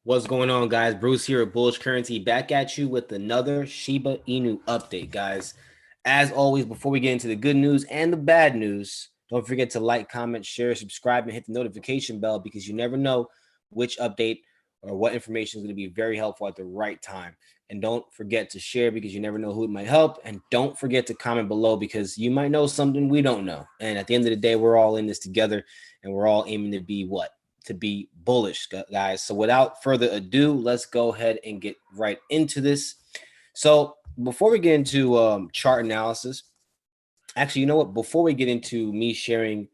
What's going on, guys? Bruce here at Bullish Currency, back at you with another Shiba Inu update, guys. As always, before we get into the good news and the bad news, don't forget to like, comment, share, subscribe, and hit the notification bell because you never know which update or what information is going to be very helpful at the right time. And don't forget to share because you never know who it might help. And don't forget to comment below because you might know something we don't know. And at the end of the day, we're all in this together and we're all aiming to be what? To be bullish, guys. So without further ado, let's go ahead and get right into this. So before we get into chart analysis, actually, you know what? Before we get into me sharing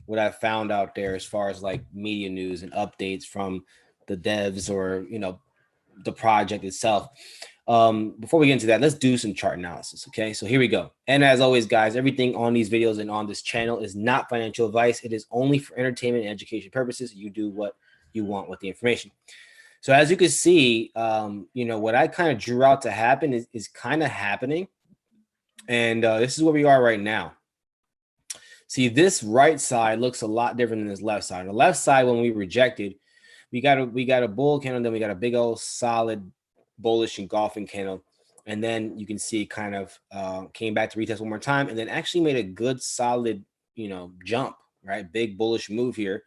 what I found out there as far as like media news and updates from the devs or the project itself, before we get into that, let's do some chart analysis. Okay, so here we go. And as always, guys, everything on these videos and on this channel is not financial advice. It is only for entertainment and education purposes. You do what you want with the information. So as you can see, what I kind of drew out to happen is kind of happening. And this is where we are right now. See, this right side looks a lot different than this left side. On the left side, when we rejected, we got a bull candle, then we got a big old solid bullish engulfing candle, and then you can see it kind of came back to retest one more time, and then actually made a good solid jump, right? Big bullish move here,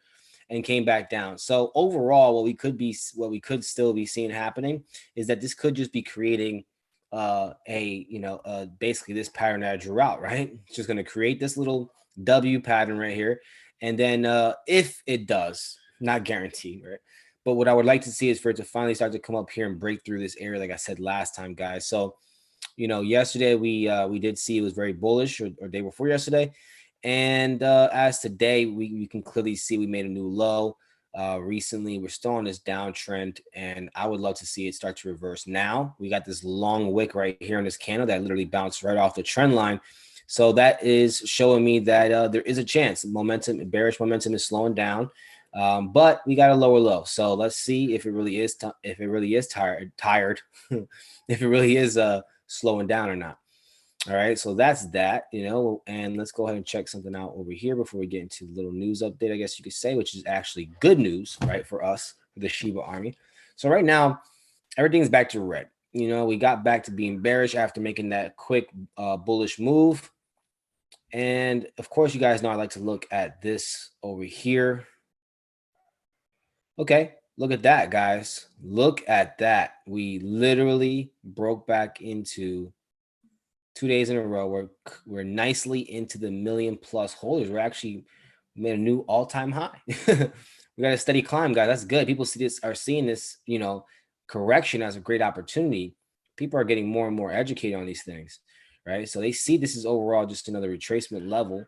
and came back down. So overall, what we could still be seeing happening is that this could just be creating basically this pattern that I drew out, right? It's just going to create this little W pattern right here, and then if it does, not guaranteed, right? But what I would like to see is for it to finally start to come up here and break through this area, like I said last time, guys. So, yesterday we did see it was very bullish, or day before yesterday, and as today we can clearly see we made a new low. Recently, we're still on this downtrend, and I would love to see it start to reverse. Now we got this long wick right here on this candle that literally bounced right off the trend line. So that is showing me that there is a chance bearish momentum is slowing down. But we got a lower low, so let's see if it really is tired, if it really is slowing down or not. All right, so that's that, and let's go ahead and check something out over here before we get into the little news update, I guess you could say, which is actually good news, right, for us, for the Shiba Army. So right now, everything's back to red. We got back to being bearish after making that quick bullish move. And of course, you guys know I like to look at this over here. Okay, look at that, guys. Look at that. We literally broke back into 2 days in a row. We're nicely into the million plus holders. We're actually made a new all-time high. We got a steady climb, guys. That's good. People are seeing this, correction as a great opportunity. People are getting more and more educated on these things, right? So they see this is overall just another retracement level.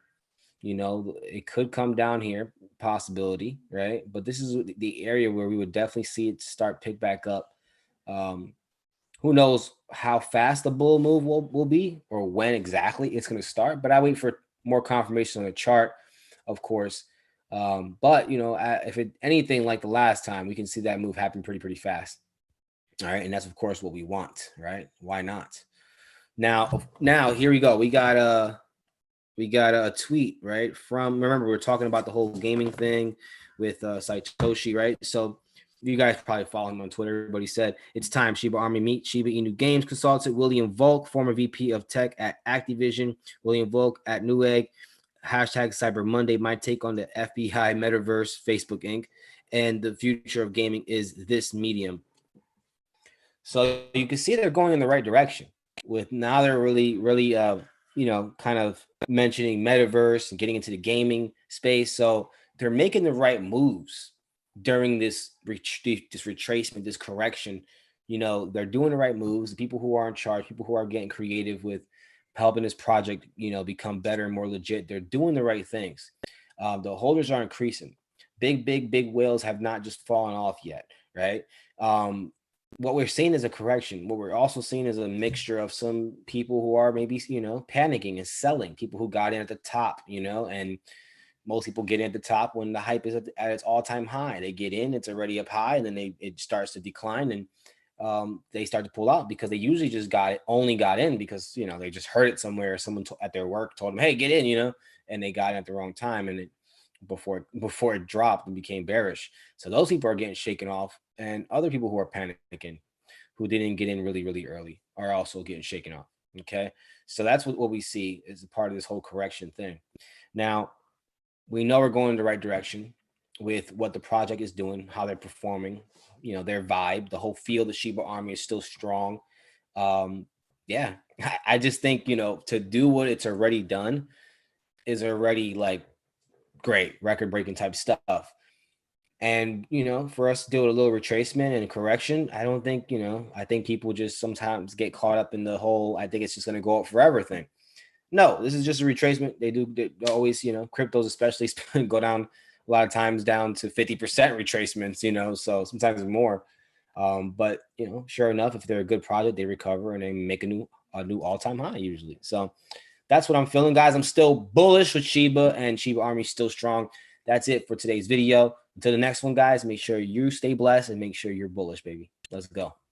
It could come down here, possibility, right? But this is the area where we would definitely see it start pick back up. Who knows how fast the bull move will be or when exactly it's going to start, but I wait for more confirmation on the chart, of course. But if anything like the last time, we can see that move happen pretty fast. All right, and that's of course what we want, right? Why not? Now here we go. We got a tweet, right, from, remember, we're talking about the whole gaming thing with Satoshi, right? So you guys probably follow him on Twitter, but he said, it's time, Shiba Army meet Shiba Inu Games consultant William Volk, former VP of Tech at Activision. William Volk at Newegg, hashtag Cyber Monday, my take on the FBI Metaverse, Facebook Inc., and the future of gaming is this medium. So you can see they're going in the right direction. With now they're really kind of mentioning metaverse and getting into the gaming space. So they're making the right moves during this retracement, this correction. They're doing the right moves. The people who are in charge, people who are getting creative with helping this project, become better and more legit, they're doing the right things. The holders are increasing. Big whales have not just fallen off yet, right? What we're seeing is a correction. What we're also seeing is a mixture of some people who are maybe, panicking and selling, people who got in at the top, and most people get in at the top when the hype is at its all-time high. They get in, it's already up high, and then it starts to decline, and they start to pull out because they usually just only got in because, they just heard it somewhere. Someone at their work told them, hey, get in, and they got in at the wrong time, and it before it dropped and became bearish. So those people are getting shaken off, and other people who are panicking, who didn't get in really early, are also getting shaken off. Okay, so that's what we see is a part of this whole correction thing. Now we know we're going in the right direction with what the project is doing, how they're performing, their vibe, the whole feel. The Shiba Army is still strong. Yeah, I just think to do what it's already done is already like great, record breaking type stuff. And for us to do a little retracement and correction, I don't think I think people just sometimes get caught up in the whole I think it's just going to go up forever thing. No, this is just a retracement. They always, cryptos especially go down a lot of times down to 50% retracements, so sometimes more. But sure enough, if they're a good project, they recover and they make a new all-time high usually. So that's what I'm feeling, guys. I'm still bullish with Shiba, and Shiba Army still strong. That's it for today's video. Until the next one, guys, make sure you stay blessed and make sure you're bullish, baby. Let's go.